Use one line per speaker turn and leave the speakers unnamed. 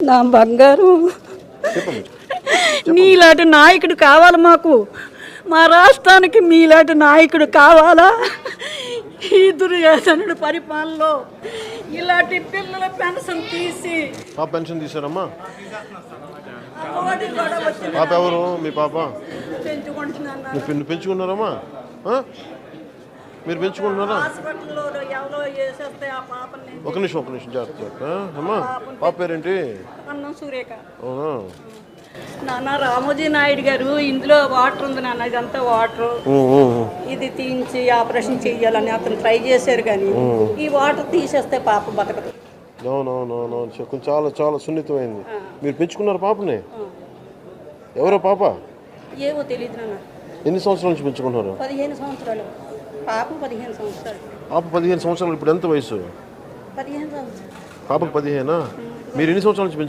నా బంగారు, నీలాంటి నాయకుడు కావాలి మాకు. మా రాష్ట్రానికి మీలాంటి నాయకుడు కావాలా? ఈ దుర్యోధనుడు పరిపాలనలో ఇలాంటి పిల్లల పెన్షన్ తీసి
పెన్షన్ తీసారమ్మా?
అమ్మఒడి కూడా వచ్చి
పాప ఎవరు మీ పాప?
పెంచుకుంటున్నాను.
మీరు పెంచుకున్నారమ్మా? మీరు పెంచుకుంటున్నారా?
హాస్పిటల్లో ఎవరో వేసేస్తే ఆ పాపని
ఒక నిమిషం జాగ్రత్త. అమ్మా పాప పేరేంటి?
అన్నం సూరేఖ.
అవునా?
నాన్న రామోజీ నాయుడు గారు ఇందులో వాటర్ ఉంది నాన్న, ఇదంతా వాటర్, ఇది తీయించి ఆపరేషన్ చెయ్యాలని అతను ట్రై చేశారు, కానీ ఈ వాటర్ తీసేస్తే పాప బతకదు.
అవునవునవును, కొంచెం చాలా చాలా సున్నితమైంది. మీరు పెంచుకున్నారు పాపని? ఎవరో పాప?
ఏమో తెలియదు నాన్న.
ఎన్ని సంవత్సరాల నుంచి పెంచుకున్నారు?
15 సంవత్సరాలు. పాప 15 సంవత్సరాలు.
పాప 15 సంవత్సరాలు. ఇప్పుడు ఎంత వయసు?
15 సంవత్సరాలు.
పాపకు 15. మీరు ఎన్ని సంవత్సరాల నుంచి